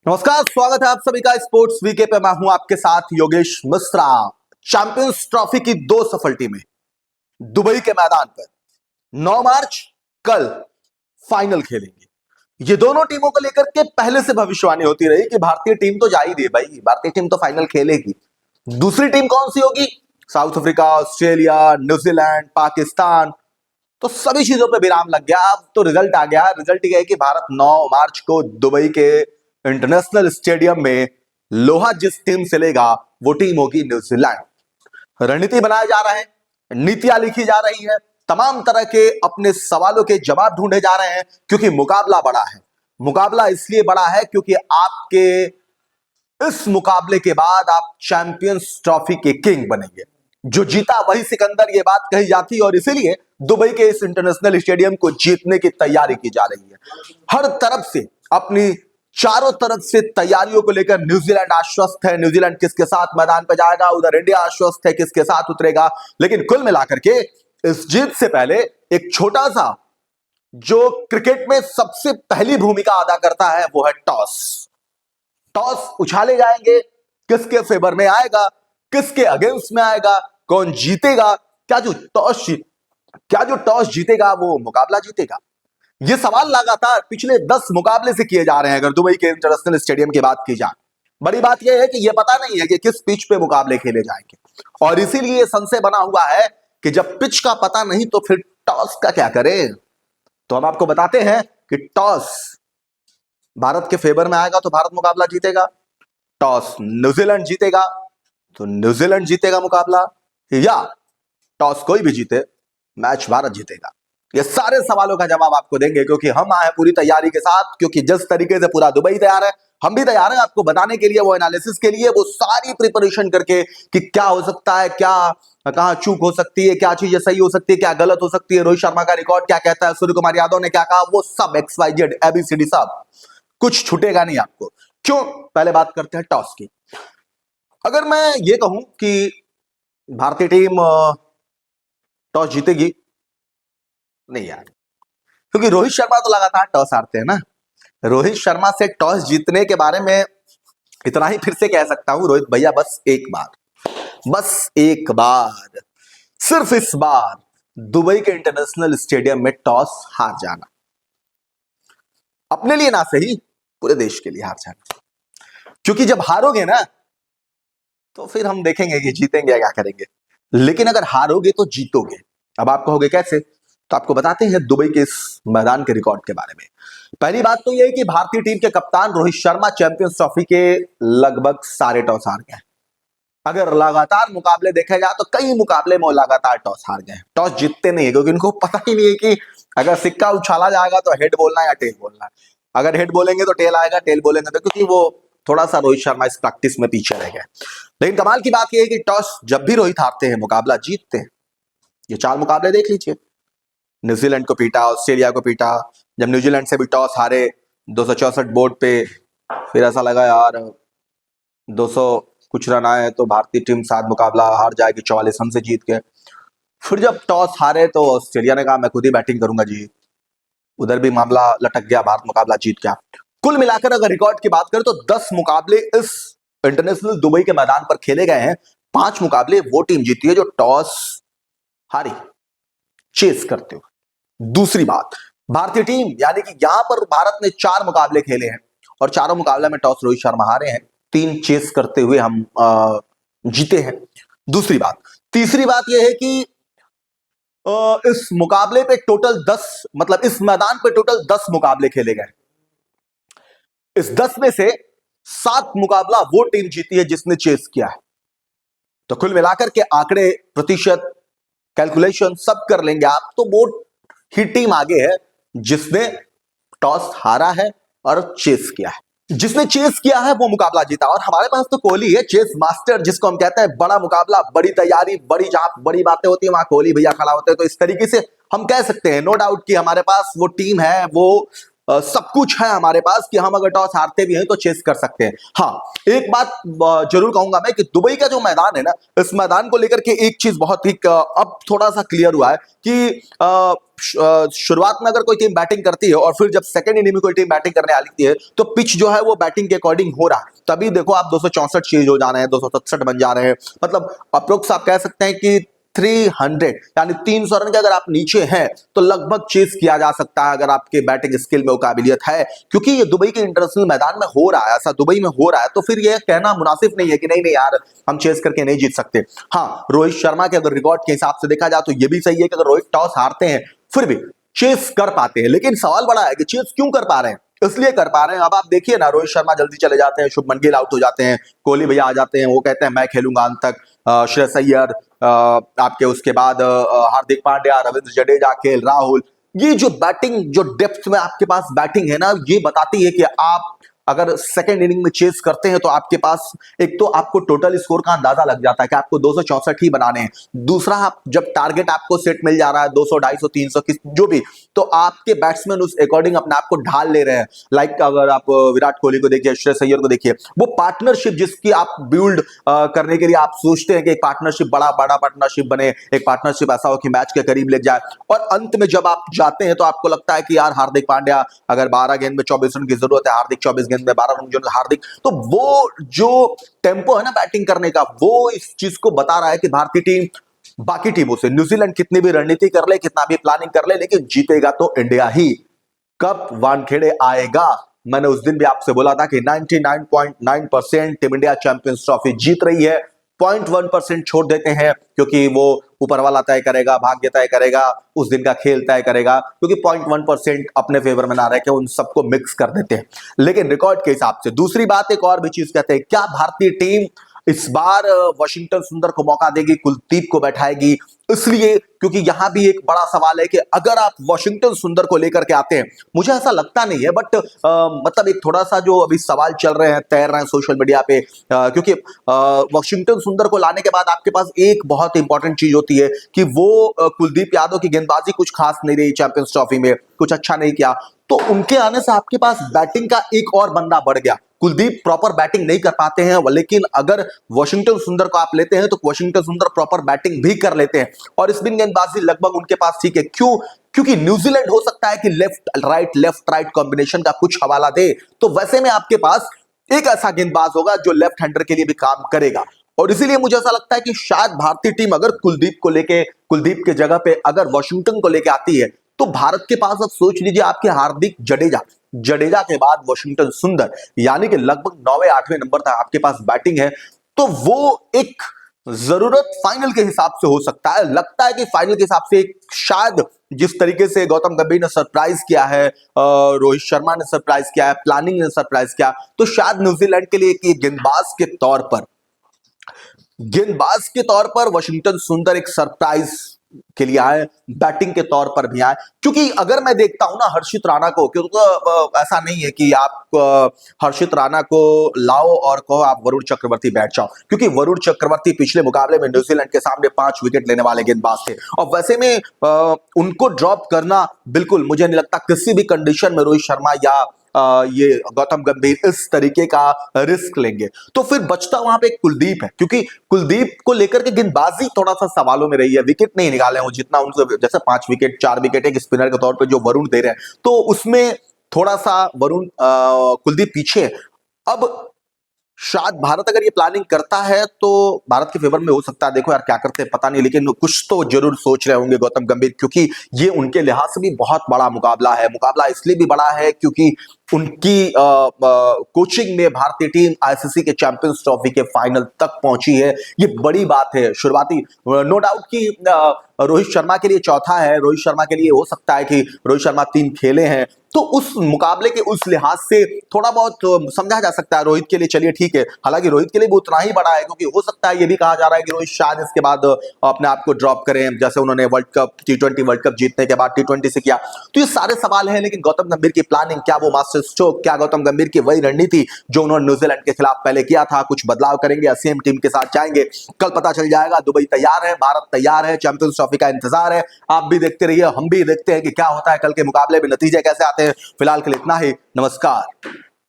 नमस्कार, स्वागत है आप सभी का स्पोर्ट्स वीके पे। मैं हूं आपके साथ योगेश मिश्रा। चैंपियंस ट्रॉफी की दो सफल टीमें दुबई के मैदान पर 9 मार्च कल फाइनल खेलेंगी। ये दोनों टीमों को लेकर के पहले से भविष्यवाणी होती रही कि भारतीय टीम तो जा ही रही है भाई, भारतीय टीम तो फाइनल खेलेगी। दूसरी टीम कौन सी होगी? South Africa, Australia, New Zealand, Pakistan. तो सभी चीजों पे विराम लग गया। अब तो रिजल्ट आ गया। रिजल्ट ये है कि भारत 9 मार्च को दुबई के इंटरनेशनल स्टेडियम में लोहा जिस टीम से लेगा वो टीम होगी न्यूजीलैंड। रणनीति बनाए जा रहे हैं, नीतियां लिखी जा रही है, तमाम तरह के अपने सवालों के जवाब ढूंढे जा रहे हैं, क्योंकि मुकाबला बड़ा है। मुकाबला इसलिए बड़ा है क्योंकि आपके इस मुकाबले के बाद आप चैंपियंस ट्रॉफी के किंग बनेंगे। जो जीता वही सिकंदर, ये बात कही जाती है और इसीलिए दुबई के इस इंटरनेशनल स्टेडियम को जीतने की तैयारी की जा रही है। हर तरफ से, अपनी चारों तरफ से तैयारियों को लेकर न्यूजीलैंड आश्वस्त है। न्यूजीलैंड किसके साथ मैदान पर जाएगा, उधर इंडिया आश्वस्त है किसके साथ उतरेगा। लेकिन कुल मिलाकर के इस जीत से पहले एक छोटा सा, जो क्रिकेट में सबसे पहली भूमिका अदा करता है, वो है टॉस। टॉस उछाले जाएंगे, किसके फेवर में आएगा, किसके अगेंस्ट में आएगा, कौन जीतेगा। क्या जो टॉस जीतेगा वो मुकाबला जीतेगा? ये सवाल लगातार पिछले 10 मुकाबले से किए जा रहे हैं। अगर दुबई के इंटरनेशनल स्टेडियम की बात की जाए, बड़ी बात यह है कि यह पता नहीं है कि किस पिच पे मुकाबले खेले जाएंगे, और इसीलिए संशय बना हुआ है कि जब पिच का पता नहीं तो फिर टॉस का क्या करें। तो हम आपको बताते हैं कि टॉस भारत के फेवर में आएगा तो भारत मुकाबला जीतेगा, टॉस न्यूजीलैंड जीतेगा तो न्यूजीलैंड जीतेगा मुकाबला, या टॉस कोई भी जीते मैच भारत जीतेगा। ये सारे सवालों का जवाब आपको देंगे, क्योंकि हम आए पूरी तैयारी के साथ। क्योंकि जिस तरीके से पूरा दुबई तैयार है, हम भी तैयार हैं आपको बताने के लिए, वो एनालिसिस के लिए, वो सारी प्रिपरेशन करके कि क्या हो सकता है, क्या कहां चूक हो सकती है, क्या चीजें सही हो सकती है, क्या गलत हो सकती है, रोहित शर्मा का रिकॉर्ड क्या कहता है, सूर्य कुमार यादव ने क्या कहा, वो सब XYZ ABCD सब कुछ छूटेगा नहीं आपको। क्यों? पहले बात करते हैं टॉस की। अगर मैं ये कहूं कि भारतीय टीम टॉस जीतेगी, नहीं यार, क्योंकि रोहित शर्मा तो लगातार टॉस हारते हैं ना। रोहित शर्मा से टॉस जीतने के बारे में इतना ही फिर से कह सकता हूं, रोहित भैया बस एक बार, सिर्फ इस बार दुबई के इंटरनेशनल स्टेडियम में टॉस हार जाना, अपने लिए ना सही पूरे देश के लिए हार जाना। क्योंकि जब हारोगे ना तो फिर हम देखेंगे कि जीतेंगे या क्या करेंगे, लेकिन अगर हारोगे तो जीतोगे। अब आप कहोगे कैसे, तो आपको बताते हैं दुबई के इस मैदान के रिकॉर्ड के बारे में। पहली बात तो यह है कि भारतीय टीम के कप्तान रोहित शर्मा चैंपियंस ट्रॉफी के लगभग सारे टॉस हार गए। अगर लगातार मुकाबले देखे जाए तो कई मुकाबले में लगातार टॉस हार गए। टॉस जीतते नहीं है क्योंकि इनको पता ही नहीं है कि अगर सिक्का उछाला जाएगा तो हेड बोलना है या टेल बोलना है। अगर हेड बोलेंगे तो टेल आएगा, टेल बोलेंगे तो, क्योंकि वो थोड़ा सा रोहित शर्मा इस प्रैक्टिस में पीछे रह गए। लेकिन कमाल की बात यह है कि टॉस जब भी रोहित हारते हैं मुकाबला जीतते हैं। ये 4 मुकाबले देख लीजिए, न्यूजीलैंड को पीटा, ऑस्ट्रेलिया को पीटा, जब न्यूजीलैंड से भी टॉस हारे 264 बोर्ड पे, फिर ऐसा लगा यार 200 कुछ रन आए तो भारतीय टीम 7 मुकाबला हार जाएगी, 44 रन से जीत के। फिर जब टॉस हारे तो ऑस्ट्रेलिया ने कहा मैं खुद ही बैटिंग करूंगा जी, उधर भी मामला लटक गया, भारत मुकाबला जीत गया। कुल मिलाकर अगर रिकॉर्ड की बात करें तो 10 मुकाबले इस इंटरनेशनल दुबई के मैदान पर खेले गए हैं। 5 मुकाबले वो टीम जीती है जो टॉस हारी, चेस करते हुए। दूसरी बात, भारतीय टीम यानी कि यहां पर भारत ने 4 मुकाबले खेले हैं और चारों मुकाबले में टॉस रोहित शर्मा हारे हैं, 3 चेस करते हुए हम जीते हैं। दूसरी बात। तीसरी बात यह है कि इस मुकाबले पे टोटल 10, मतलब इस मैदान पे टोटल 10 मुकाबले खेले गए। इस 10 में से 7 मुकाबला वो टीम जीती है जिसने चेस किया है। तो कुल मिलाकर के आंकड़े, प्रतिशत, कैलकुलेशन सब कर लेंगे आप तो वो ही टीम आगे है जिसने टॉस हारा है और चेस किया है। जिसने चेस किया है वो मुकाबला जीता। और हमारे पास तो कोहली है, चेस मास्टर जिसको हम कहते हैं। बड़ा मुकाबला, बड़ी तैयारी, जहां बड़ी बातें होती है वहां कोहली भैया खड़ा होते हैं। तो इस तरीके से हम कह सकते हैं नो डाउट कि हमारे पास वो टीम है, वो सब कुछ है हमारे पास कि हम अगर टॉस हारते भी हैं तो चेस कर सकते हैं। हाँ, एक बात जरूर कहूंगा मैं कि दुबई का जो मैदान है ना, इस मैदान को लेकर के एक चीज बहुत ही अब थोड़ा सा क्लियर हुआ है कि शुरुआत में अगर कोई टीम बैटिंग करती है और फिर जब सेकंड इनिंग में कोई टीम बैटिंग करने आती है तो पिच जो है वो बैटिंग के अकॉर्डिंग हो रहा है। तभी देखो आप 264 चेज हो जा रहे हैं, 267 बन जा रहे हैं, मतलब अप्रोक्स आप कह सकते हैं कि 300 यानी 300 रन के अगर आप नीचे हैं तो लगभग चेस किया जा सकता है अगर आपके बैटिंग स्किल में वो काबिलियत है, क्योंकि ये दुबई के इंटरनेशनल मैदान में हो रहा है, ऐसा दुबई में हो रहा है। तो फिर ये कहना मुनासिब नहीं है कि नहीं नहीं यार हम चेस करके नहीं जीत सकते। हाँ, रोहित शर्मा के अगर रिकॉर्ड के हिसाब से देखा जाए तो ये भी सही है कि अगर रोहित टॉस हारते हैं फिर भी चेस कर पाते हैं, लेकिन सवाल बड़ा है कि चेस क्यों कर पा रहे हैं, इसलिए कर पा रहे हैं। अब आप देखिए ना, रोहित शर्मा जल्दी चले जाते हैं, शुभमन गिल आउट हो जाते हैं, कोहली भैया आ जाते हैं, वो कहते हैं मैं खेलूंगा अंत तक, श्रेयस अय्यर, आपके उसके बाद हार्दिक पांड्या, रविंद्र जडेजा, केएल राहुल। ये जो बैटिंग, जो डेप्थ में आपके पास बैटिंग है ना, ये बताती है कि आप अगर सेकेंड इनिंग में चेस करते हैं तो आपके पास एक तो आपको टोटल स्कोर का अंदाजा लग जाता है कि आपको 264 ही बनाने हैं। दूसरा, आप जब टारगेट आपको सेट मिल जा रहा है 200, 250, 300 की जो भी, तो आपके बैट्समैन उस अकॉर्डिंग अपने आप को ढाल ले रहे हैं। लाइक अगर आप विराट कोहली को देखिए, श्रेयस अय्यर को देखिए, वो पार्टनरशिप जिसकी आप बिल्ड करने के लिए आप सोचते हैं कि एक पार्टनरशिप बड़ा पार्टनरशिप बने, एक पार्टनरशिप ऐसा हो कि मैच के करीब ले जाए, और अंत में जब आप जाते हैं तो आपको लगता है कि यार हार्दिक पांड्या अगर 12 गेंद में 24 रन की जरूरत है, हार्दिक 24 गेंद में 12 रन की जरूरत है, हार्दिक, तो वो जो टेम्पो है ना बैटिंग करने का, वो इस चीज को बता रहा है कि भारतीय टीम बाकी टीमों से, न्यूजीलैंड कितनी भी रणनीति कर ले, कितना भी प्लानिंग कर ले, लेकिन जीतेगा तो इंडिया ही। कब वानखेड़े आएगा? मैंने उस दिन भी आपसे बोला था कि 99.9% टीम इंडिया चैंपियंस ट्रॉफी जीत रही है, 0.1% छोड़ देते हैं क्योंकि वो ऊपर वाला तय करेगा, भाग्य तय करेगा, उस दिन का खेल तय करेगा, क्योंकि 0.1% अपने फेवर में ना रह के उन सबको मिक्स कर देते हैं। लेकिन रिकॉर्ड के हिसाब से दूसरी बात, एक और भी चीज कहते हैं, क्या भारतीय टीम इस बार वॉशिंगटन सुंदर को मौका देगी, कुलदीप को बैठाएगी? इसलिए क्योंकि यहां भी एक बड़ा सवाल है कि अगर आप वॉशिंगटन सुंदर को लेकर के आते हैं, मुझे ऐसा लगता नहीं है, बट मतलब एक थोड़ा सा जो अभी सवाल चल रहे हैं, तैर रहे हैं सोशल मीडिया पे, क्योंकि वॉशिंगटन सुंदर को लाने के बाद आपके पास एक बहुत इंपॉर्टेंट चीज होती है कि वो कुलदीप यादव की गेंदबाजी कुछ खास नहीं रही चैंपियंस ट्रॉफी में, कुछ अच्छा नहीं किया, तो उनके आने से आपके पास बैटिंग का एक और बंदा बढ़ गया। कुलदीप प्रॉपर बैटिंग नहीं कर पाते हैं, लेकिन अगर वॉशिंगटन सुंदर को आप लेते हैं तो वॉशिंगटन सुंदर प्रॉपर बैटिंग भी कर लेते हैं, और स्पिन गेंदबाजी लगभग उनके पास ठीक है। क्यों? क्योंकि न्यूजीलैंड हो सकता है कि लेफ्ट राइट कॉम्बिनेशन का कुछ हवाला दे, तो वैसे में आपके पास एक ऐसा गेंदबाज होगा जो लेफ्ट हैंडर के लिए भी काम करेगा, और इसीलिए मुझे ऐसा लगता है कि शायद भारतीय टीम अगर कुलदीप के जगह पे अगर वॉशिंगटन को लेके आती है तो भारत के पास, अब सोच लीजिए, आपके हार्दिक जडेजा के बाद वॉशिंगटन सुंदर, यानी कि लगभग 9वें 8वें नंबर तक आपके पास बैटिंग है, तो वो एक जरूरत फाइनल के हिसाब से हो सकता है। लगता है कि फाइनल के हिसाब से एक शायद जिस तरीके से गौतम गंभीर ने सरप्राइज किया है, रोहित शर्मा ने सरप्राइज किया है, प्लानिंग ने सरप्राइज किया, तो शायद न्यूजीलैंड के लिए एक गेंदबाज के तौर पर वॉशिंगटन सुंदर एक सरप्राइज के लिए आए, बैटिंग के तौर पर भी आए। क्योंकि अगर मैं देखता हूं ना हर्षित राणा को, क्योंकि ऐसा नहीं है कि आप हर्षित राणा को लाओ और कहो आप वरुण चक्रवर्ती बैठ जाओ, क्योंकि वरुण चक्रवर्ती पिछले मुकाबले में न्यूजीलैंड के सामने 5 विकेट लेने वाले गेंदबाज थे, और वैसे में उनको ड्रॉप करना बिल्कुल मुझे नहीं लगता किसी भी कंडीशन में रोहित शर्मा या ये गौतम गंभीर इस तरीके का रिस्क लेंगे। तो फिर बचता वहां पे कुलदीप है, क्योंकि कुलदीप को लेकर के गेंदबाजी थोड़ा सा सवालों में रही है, विकेट नहीं निकाले वो जितना उनसे, जैसे 5 विकेट 4 विकेट एक स्पिनर के तौर पे जो वरुण दे रहे हैं, तो उसमें थोड़ा सा कुलदीप पीछे। अब शायद भारत अगर ये प्लानिंग करता है तो भारत के फेवर में हो सकता है, देखो यार क्या करते हैं पता नहीं, लेकिन कुछ तो जरूर सोच रहे होंगे गौतम गंभीर, क्योंकि ये उनके लिहाज से भी बहुत बड़ा मुकाबला है। मुकाबला इसलिए भी बड़ा है क्योंकि उनकी कोचिंग में भारतीय टीम आईसीसी के चैंपियंस ट्रॉफी के फाइनल तक पहुंची है, ये बड़ी बात है। शुरुआती नो डाउट कि रोहित शर्मा के लिए चौथा है, रोहित शर्मा के लिए हो सकता है कि रोहित शर्मा 3 खेले हैं, तो उस मुकाबले के उस लिहाज से थोड़ा बहुत समझा जा सकता है रोहित के लिए, चलिए ठीक है। हालांकि रोहित के लिए भी उतना ही बड़ा है, क्योंकि हो सकता है ये भी कहा जा रहा है कि रोहित शायद इसके बाद अपने आप को ड्रॉप करें, जैसे उन्होंने T20 वर्ल्ड कप जीतने के बाद T20 से किया। तो ये सारे सवाल हैं, लेकिन गौतम गंभीर की प्लानिंग, क्या वो मास्टर स्टोक्स, क्या गौतम गंभीर की वही रणनीति जो उन्होंने न्यूजीलैंड के खिलाफ पहले किया था, कुछ बदलाव करेंगे या सेम टीम के साथ जाएंगे? कल पता चल जाएगा। दुबई तैयार है, भारत तैयार है, चैंपियंस ट्रॉफी का इंतजार है। आप भी देखते रहिए, हम भी देखते हैं कि क्या होता है कल के मुकाबले में, नतीजे कैसे आते हैं। फिलहाल के लिए इतना ही, नमस्कार।